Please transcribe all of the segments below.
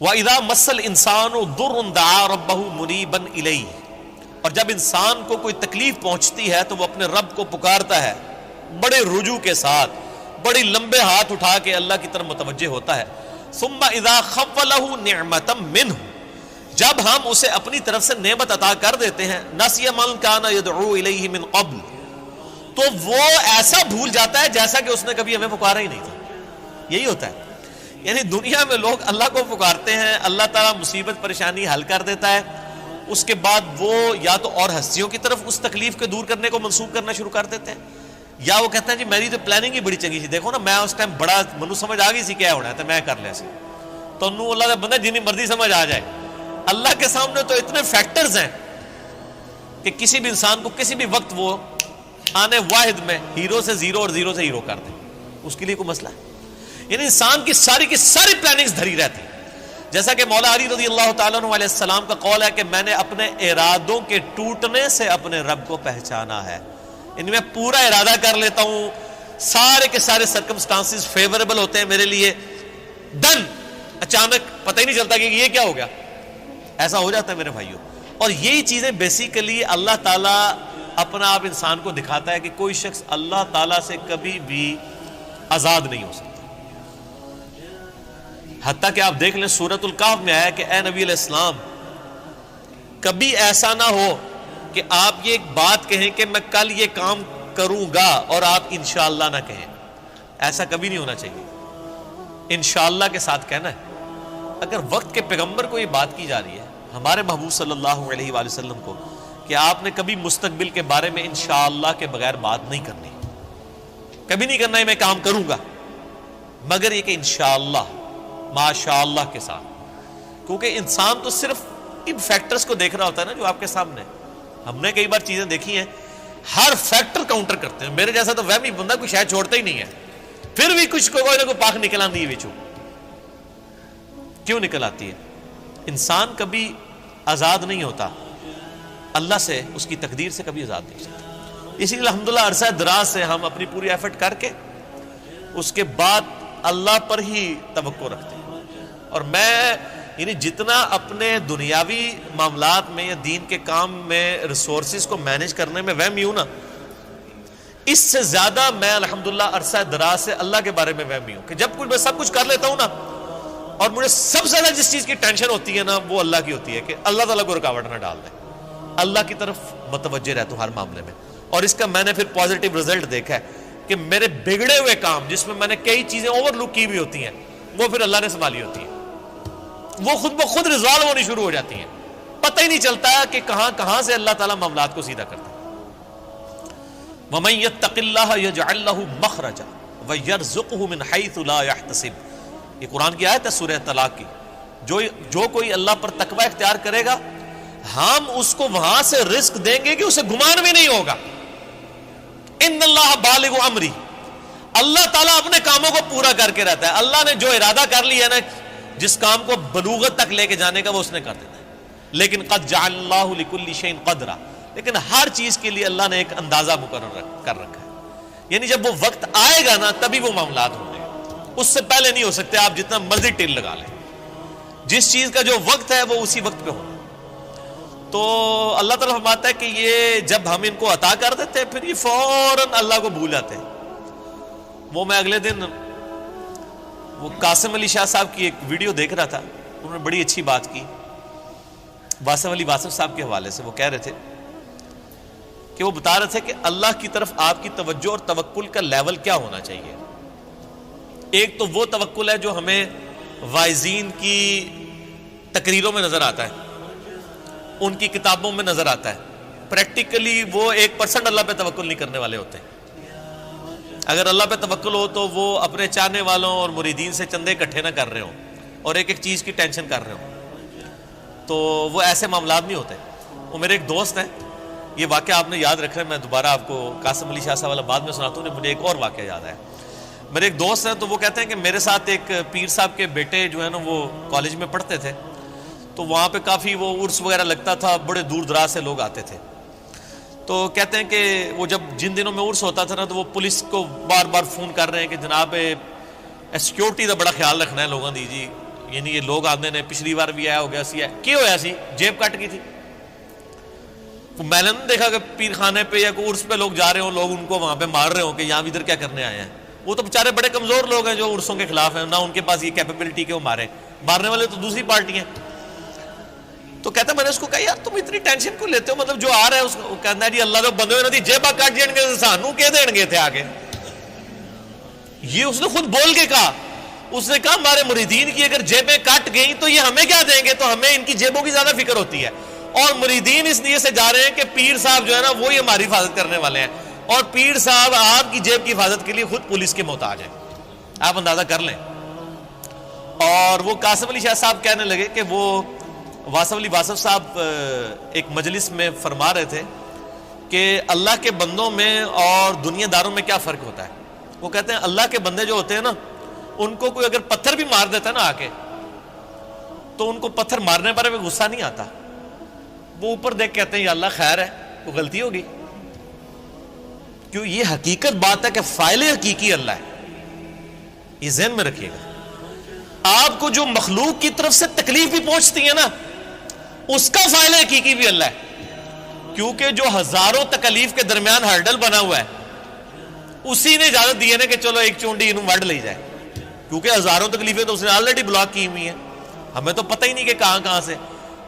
وَإِذَا مَسَّ الْإِنسَانُ ضُرٌّ دَعَا رَبَّهُ مُنِيبًا إِلَيْهِ، اور جب انسان کو کوئی تکلیف پہنچتی ہے تو وہ اپنے رب کو پکارتا ہے بڑے رجوع کے ساتھ، بڑے لمبے ہاتھ اٹھا کے اللہ کی طرف متوجہ ہوتا ہے۔ ثُمَّ إِذَا خَوَّلَهُ نِعْمَةً مِّنْهُ، جب ہم اسے اپنی طرف سے نعمت عطا کر دیتے ہیں، نَسِيَ مَن كَانَ يَدْعُو إِلَيْهِ مِن قَبْلُ، تو وہ ایسا بھول جاتا ہے جیسا کہ اس نے کبھی ہمیں پکارا ہی نہیں تھا۔ یہی ہوتا ہے، یعنی دنیا میں لوگ اللہ کو پکارتے ہیں، اللہ تعالیٰ مصیبت پریشانی حل کر دیتا ہے، اس کے بعد وہ یا تو اور ہستیوں کی طرف اس تکلیف کو دور کرنے کو منسوخ کرنا شروع کر دیتے ہیں، یا وہ کہتے ہیں جی میری تو پلاننگ ہی بڑی چنگی سی، دیکھو نا میں اس ٹائم بڑا منو سمجھ آ گئی سی کیا ہونا ہے تو میں کر لیا سی، تو انہوں اللہ کا بندہ جنی مرضی سمجھ آ جائے، اللہ کے سامنے تو اتنے فیکٹرز ہیں کہ کسی بھی انسان کو کسی بھی وقت وہ آنے واحد میں ہیرو سے زیرو اور زیرو سے ہیرو کر دے، اس کے لیے کوئی مسئلہ ہے؟ یعنی انسان کی ساری پلاننگز دھری رہتی ہیں، جیسا کہ مولا علی رضی اللہ تعالیٰ عنہ علیہ السلام کا قول ہے کہ میں نے اپنے ارادوں کے ٹوٹنے سے اپنے رب کو پہچانا ہے، یعنی میں پورا ارادہ کر لیتا ہوں، سارے کے سارے سرکمسٹانسز فیوریبل ہوتے ہیں میرے لیے، ڈن، اچانک پتہ ہی نہیں چلتا کہ یہ کیا ہو گیا، ایسا ہو جاتا ہے میرے بھائیوں۔ اور یہی چیزیں بیسیکلی اللہ تعالیٰ اپنا آپ انسان کو دکھاتا ہے کہ کوئی شخص اللہ تعالیٰ سے کبھی بھی آزاد نہیں ہو سکتا، حتیٰ کہ آپ دیکھ لیں سورۃ الکہف میں آیا کہ اے نبی علیہ السلام کبھی ایسا نہ ہو کہ آپ یہ ایک بات کہیں کہ میں کل یہ کام کروں گا اور آپ انشاءاللہ نہ کہیں، ایسا کبھی نہیں ہونا چاہیے، انشاءاللہ کے ساتھ کہنا ہے۔ اگر وقت کے پیغمبر کو یہ بات کی جا رہی ہے، ہمارے محبوب صلی اللہ علیہ وآلہ وسلم کو، کہ آپ نے کبھی مستقبل کے بارے میں انشاءاللہ کے بغیر بات نہیں کرنی، کبھی نہیں کرنا ہے میں کام کروں گا، مگر یہ کہ انشاءاللہ ماشاءاللہ کے ساتھ، کیونکہ انسان تو صرف ان فیکٹرز کو دیکھ رہا ہوتا ہے نا جو آپ کے سامنے، ہم نے کئی بار چیزیں دیکھی ہیں ہر فیکٹر کاؤنٹر کرتے ہیں، میرے جیسا تو وہمی بندہ کوئی شاید چھوڑتا ہی نہیں ہے، پھر بھی کچھ کوئی نہ کوئی پاک نکل آتی ہے بچوں، کیوں نکل آتی ہے؟ انسان کبھی آزاد نہیں ہوتا اللہ سے، اس کی تقدیر سے کبھی آزاد نہیں ہوتا، اسی لیے الحمدللہ عرصہ دراز سے ہم اپنی پوری ایفرٹ کر کے اس کے بعد اللہ پر ہی توقع رکھتے ہیں، اور میں یعنی جتنا اپنے دنیاوی معاملات میں یا دین کے کام میں ریسورسز کو مینج کرنے میں وہمی ہوں نا، اس سے زیادہ میں الحمدللہ عرصہ دراز سے اللہ کے بارے میں وہمی ہوں کہ جب کچھ میں سب کچھ کر لیتا ہوں نا، اور مجھے سب سے زیادہ جس چیز کی ٹینشن ہوتی ہے نا وہ اللہ کی ہوتی ہے کہ اللہ تعالیٰ کو رکاوٹ نہ ڈال دے، اللہ کی طرف متوجہ رہتا ہوں ہر معاملے میں، اور اس کا میں نے پھر پازیٹیو رزلٹ دیکھا ہے کہ میرے بگڑے ہوئے کام جس میں میں نے کئی چیزیں اوور لک کی ہوئی ہوتی ہیں وہ پھر اللہ نے سنبھالی ہوتی ہیں، وہ خود بخود ریزالو ہونی شروع ہو جاتی ہیں، پتہ ہی نہیں چلتا کہ کہاں سے اللہ تعالیٰ معاملات کو سیدھا کرتا ہے۔ وَمَن يَتَّقِ اللَّهَ يَجْعَل لَّهُ مَخْرَجًا وَيَرْزُقْهُ مِنْ حَيْثُ لَا يَحْتَسِبُ، یہ قرآن کی آیت ہے سورہ طلاق کی، جو کوئی اللہ پر تقوی اختیار کرے گا ہم اس کو وہاں سے رزق دیں گے کہ اسے گمان بھی نہیں ہوگا۔ ان اللہ بالغ امری، اللہ تعالیٰ اپنے کاموں کو پورا کر کے رہتا ہے، اللہ نے جو ارادہ کر لیا نا جس کام کو بلوغت تک لے کے جانے کا وہ اس نے کر دیتا ہے، لیکن قد جعل اللہ لکل شیء قدرا، لیکن ہر چیز کے لیے اللہ نے ایک اندازہ مقرر کر رکھا ہے، یعنی جب وہ وقت آئے گا نا تبھی وہ معاملات ہوں گے، اس سے پہلے نہیں ہو سکتے، آپ جتنا مرضی ٹل لگا لیں، جس چیز کا جو وقت ہے وہ اسی وقت پہ ہونا۔ تو اللہ تعالیٰ فرماتا ہے کہ یہ جب ہم ان کو عطا کر دیتے ہیں پھر یہ فوراً اللہ کو بھول جاتے ہیں۔ وہ میں اگلے دن وہ قاسم علی شاہ صاحب کی ایک ویڈیو دیکھ رہا تھا، انہوں نے بڑی اچھی بات کی واصف علی واصف صاحب کے حوالے سے، وہ کہہ رہے تھے کہ وہ بتا رہے تھے کہ اللہ کی طرف آپ کی توجہ اور توکل کا لیول کیا ہونا چاہیے۔ ایک تو وہ توکل ہے جو ہمیں واعظین کی تقریروں میں نظر آتا ہے، ان کی کتابوں میں نظر آتا ہے، پریکٹیکلی وہ 1% اللہ پہ توکل نہیں کرنے والے ہوتے ہیں۔ اگر اللہ پہ توکل ہو تو وہ اپنے چاہنے والوں اور مریدین سے چندے اکٹھے نہ کر رہے ہوں اور ایک ایک چیز کی ٹینشن کر رہے ہوں، تو وہ ایسے معاملات نہیں ہوتے۔ وہ میرے ایک دوست ہیں، یہ واقعہ آپ نے یاد رکھنا ہے، میں دوبارہ آپ کو قاسم علی شاہ صاحب والا بعد میں سناتا ہوں، مجھے ایک اور واقعہ یاد آیا۔ میرے ایک دوست ہیں تو وہ کہتے ہیں کہ میرے ساتھ ایک پیر صاحب کے بیٹے جو ہے نا وہ کالج میں پڑھتے تھے، تو وہاں پہ کافی وہ عرس وغیرہ لگتا تھا، بڑے دور دراز سے لوگ آتے تھے، تو کہتے ہیں کہ وہ جب جن دنوں میں عرس ہوتا تھا نا تو وہ پولیس کو بار بار فون کر رہے ہیں کہ جناب سیکیورٹی کا بڑا خیال رکھنا ہے لوگوں دی جی، یعنی یہ لوگ آتے نے پچھلی بار بھی آیا ہو گیا سی ہے کی ہویا سی جیب کٹ گئی تھی. میں نے نہیں دیکھا کہ پیر خانے پہ یا کوئی عرس پہ لوگ جا رہے ہوں, لوگ ان کو وہاں پہ مار رہے ہوں کہ یہاں ادھر کیا کرنے آئے ہیں. وہ تو بیچارے بڑے کمزور لوگ ہیں جو عرسوں کے خلاف ہیں, نہ ان کے پاس یہ کیپیبلٹی کہ وہ مارنے والے تو دوسری پارٹی ہیں. تو کہتا ہے میں نے اس کو کہا یار تم اتنی ٹینشن کیوں لیتے ہو, مطلب جو آ رہا ہے اس کو کہتا ہے جی اللہ جو بندے ہوئے جیبا کٹ جائیں گے سانو کہہ دیں گے تھے آگے. یہ اس نے خود بول کے کہا, اس نے کہا ہمارے مریدین کی اگر جیبیں کٹ گئیں تو یہ ہمیں کیا دیں گے, تو ہمیں ان کی جیبوں کی زیادہ فکر ہوتی ہے. اور مریدین اس لیے سے جا رہے ہیں کہ پیر صاحب جو ہے نا وہی ہماری حفاظت کرنے والے ہیں, اور پیر صاحب آپ کی جیب کی حفاظت کے لیے خود پولیس کے محتاج ہیں. آپ اندازہ کر لیں. اور وہ قاسم علی شاہ صاحب کہنے لگے کہ وہ واصف علی واصف صاحب ایک مجلس میں فرما رہے تھے کہ اللہ کے بندوں میں اور دنیا داروں میں کیا فرق ہوتا ہے. وہ کہتے ہیں اللہ کے بندے جو ہوتے ہیں نا ان کو کوئی اگر پتھر بھی مار دیتا ہے نا آ کے, تو ان کو پتھر مارنے پر بھی غصہ نہیں آتا, وہ اوپر دیکھ کہتے ہیں یا اللہ خیر ہے, وہ غلطی ہوگی. کیوں, یہ حقیقت بات ہے کہ فاعل حقیقی اللہ ہے, یہ ذہن میں رکھیے گا. آپ کو جو مخلوق کی طرف سے تکلیف بھی پہنچتی ہے نا اس کا فاعل حقیقی بھی اللہ ہے, کیونکہ جو ہزاروں تکلیف کے درمیان ہرڈل بنا ہوا ہے اسی نے اجازت دی ہے نا کہ چلو ایک چونڈی انہوں وڈ لے جائے, کیونکہ ہزاروں تکلیفیں تو اس نے آلریڈی بلاک کی ہوئی ہیں, ہمیں تو پتہ ہی نہیں کہ کہاں سے.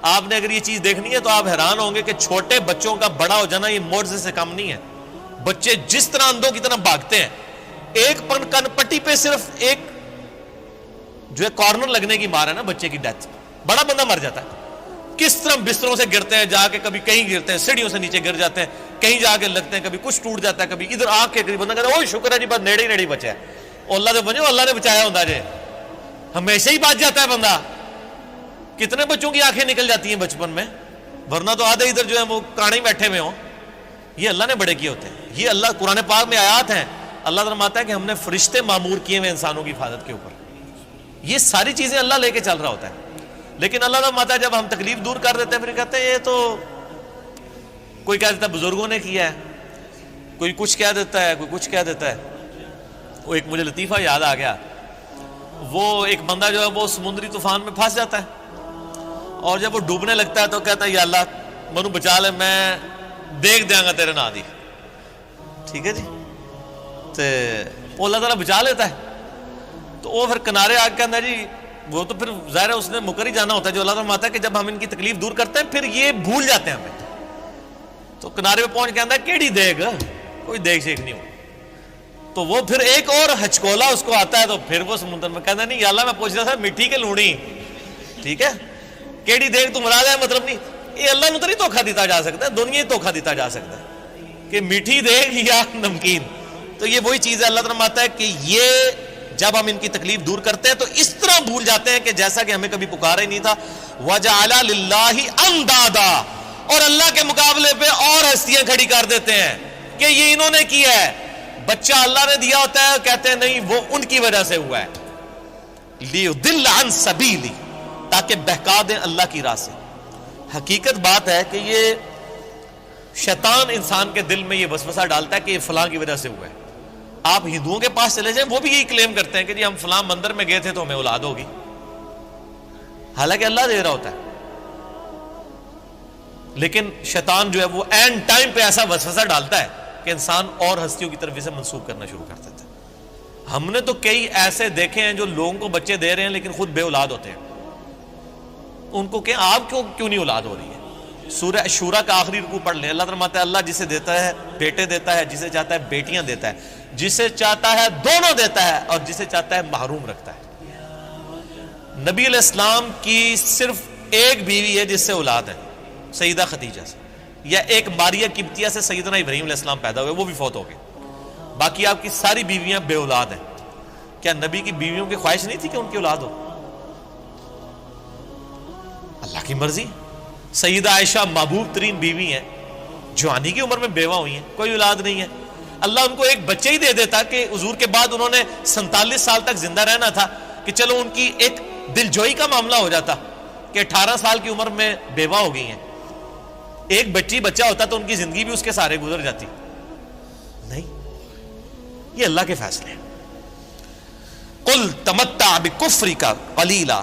آپ نے اگر یہ چیز دیکھنی ہے تو آپ حیران ہوں گے کہ چھوٹے بچوں کا بڑا ہو جانا یہ معجزے سے کم نہیں ہے. بچے جس طرح اندھوں کی طرح بھاگتے ہیں, ایک کن پٹی پہ صرف ایک جو ہے کارنر لگنے کی مار ہے نا بچے کی ڈیتھ, بڑا بندہ مر جاتا ہے. کس طرح بستروں سے گرتے ہیں, جا کے کبھی کہیں گرتے ہیں, سیڑھیوں سے نیچے گر جاتے ہیں, کہیں جا کے لگتے ہیں, کبھی کچھ ٹوٹ جاتا ہے, کبھی ادھر آ کے قریب بندہ کہتا ہے اوہ شکر ہے جی بس نیڑے ہی بچا ہے, اللہ نے بنو اللہ نے بچایا ہوتا جی, ہمیشہ ہی بچ جاتا ہے بندہ. کتنے بچوں کی آنکھیں نکل جاتی ہیں بچپن میں, ورنہ تو آدھے ادھر جو ہے وہ کانے بیٹھے ہوئے ہوں. یہ اللہ نے بڑے کیے ہوتے ہیں. یہ اللہ قرآن پاک میں آیات ہیں, اللہ فرماتا ہے کہ ہم نے فرشتے معمور کیے ہوئے انسانوں کی حفاظت کے اوپر. یہ ساری چیزیں اللہ لے کے چل رہا ہوتا ہے. لیکن اللہ فرماتا ہے جب ہم تکلیف دور کر دیتے ہیں پھر کہتے ہیں یہ تو کوئی کہہ دیتا ہے بزرگوں نے کیا ہے, کوئی کچھ کہہ دیتا ہے, کوئی کچھ کہہ دیتا ہے. وہ ایک مجھے لطیفہ یاد آ گیا, وہ ایک بندہ جو ہے وہ سمندری طوفان میں پھنس جاتا ہے, اور جب وہ ڈوبنے لگتا ہے تو کہتا ہے یا اللہ منو بچا لے, میں دیکھ دیا گا تیرے نا دی. ٹھیک ہے جی, تو اللہ تعالیٰ بچا لیتا ہے. تو وہ پھر کنارے آ کے کہتا ہے جی وہ تو پھر ظاہر ہے اس نے مکر ہی جانا ہوتا ہے. جو اللہ تعالیٰ فرماتا ہے کہ جب ہم ان کی تکلیف دور کرتے ہیں پھر یہ بھول جاتے ہیں ہمیں. تو کنارے پہ پہنچ کے کہتا ہے کیڑی دیکھ, کوئی دیکھ شیک نہیں ہو. تو وہ پھر ایک اور ہچکولا اس کو آتا ہے, تو پھر وہ سمندر میں کہتا ہے نہیں یا اللہ میں پوچھ رہا تھا مٹھی کے لونی, ٹھیک ہے کیڑی دیکھ تو مراد ہے, مطلب نہیں یہ اللہ نے تو نہیں دھوکھا دیتا جا سکتا, دنیا ہی دھوکھا دیتا جا سکتا ہے کہ میٹھی دیکھ یا نمکین. تو یہ وہی چیز ہے, اللہ تعالیٰ فرماتا ہے کہ یہ جب ہم ان کی تکلیف دور کرتے ہیں تو اس طرح بھول جاتے ہیں کہ جیسا کہ ہمیں کبھی پکارا ہی نہیں تھا. وَجَعَلَ لِلَّهِ أَنْدَادًا, اور اللہ کے مقابلے پہ اور ہستیاں کھڑی کر دیتے ہیں کہ یہ انہوں نے کیا ہے. بچہ اللہ نے دیا ہوتا ہے, کہتے ہیں نہیں وہ ان کی وجہ سے ہوا ہے. لِيُضِلَّ عَنْ سَبِيلِ, تاکہ بہکا دیں اللہ کی راہ سے. حقیقت بات ہے کہ یہ شیطان انسان کے دل میں یہ وسوسہ ڈالتا ہے کہ یہ فلاں کی وجہ سے ہوا ہے. آپ ہندوؤں کے پاس چلے جائیں, وہ بھی یہی کلیم کرتے ہیں کہ جی ہم فلاں مندر میں گئے تھے تو ہمیں اولاد ہوگی, حالانکہ اللہ دے رہا ہوتا ہے. لیکن شیطان جو ہے وہ اینڈ ٹائم پہ ایسا وسوسہ ڈالتا ہے کہ انسان اور ہستیوں کی طرف اسے منسوخ کرنا شروع کر دیتا ہے. ہم نے تو کئی ایسے دیکھے ہیں جو لوگوں کو بچے دے رہے ہیں لیکن خود بے اولاد ہوتے ہیں. ان کو کہیں آپ کیوں نہیں اولاد ہو رہی ہے. سورہ شورا کا آخری رکوع پڑھ لیں, اللہ فرماتا ہے اللہ جسے دیتا ہے بیٹے دیتا ہے, جسے چاہتا ہے بیٹیاں دیتا ہے, جسے چاہتا ہے دونوں دیتا ہے, اور جسے چاہتا ہے محروم رکھتا ہے. نبی علیہ السلام کی صرف ایک بیوی ہے جس سے اولاد ہے, سیدہ خدیجہ سے, یا ایک ماریہ قبطیہ سے سیدنا ابراہیم علیہ السلام پیدا ہوئے, وہ بھی فوت ہو گئے. باقی آپ کی ساری بیویاں بے اولاد ہیں. کیا نبی کی بیویوں کی خواہش نہیں تھی کہ ان کی اولاد ہو؟ اللہ کی مرضی. سیدہ عائشہ محبوب ترین بیوی ہیں, جوانی کی عمر میں بیوہ ہوئی ہیں, کوئی اولاد نہیں ہے. اللہ ان کو ایک بچے ہی دے دیتا کہ حضور کے بعد انہوں نے 47 سال تک زندہ رہنا تھا, کہ چلو ان کی ایک دل جوئی کا معاملہ ہو جاتا کہ 18 سال کی عمر میں بیوہ ہو گئی ہیں. ایک بچہ ہوتا تو ان کی زندگی بھی اس کے سارے گزر جاتی. نہیں, یہ اللہ کے فیصلے ہیں. قل تمتع بکفرک قلیلا,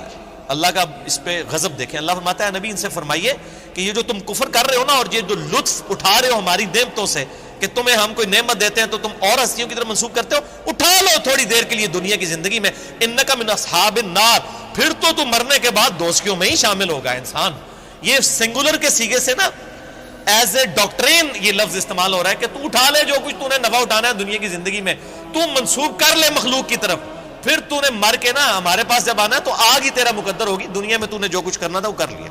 اللہ کا اس پہ غضب دیکھیں. اللہ فرماتا ہے نبی ان سے فرمائیے کہ یہ جو تم کفر کر رہے ہو نا، اور یہ جو لطف اٹھا رہے ہو ہماری نعمتوں سے، کہ تمہیں ہم کوئی نعمت دیتے ہیں تو تم اور ہستیوں کی طرف منسوب کرتے ہو، اٹھا لو تھوڑی دیر کے لیے دنیا کی زندگی میں. انک من اصحاب النار، پھر تو تم مرنے کے بعد دوزخیوں میں ہی شامل ہوگا انسان. یہ سنگولر کے سیغے سے نا ایز اے ڈاکٹرین یہ لفظ استعمال ہو رہا ہے کہ تو اٹھا لے جو کچھ تو نے نفع اٹھانا ہے دنیا کی زندگی میں، تو منسوب کر لے مخلوق کی طرف، پھر تو نے مر کے نا ہمارے پاس جب آنا ہے تو آگ ہی تیرا مقدر ہوگی. دنیا میں تو نے جو کچھ کرنا تھا وہ کر لیا.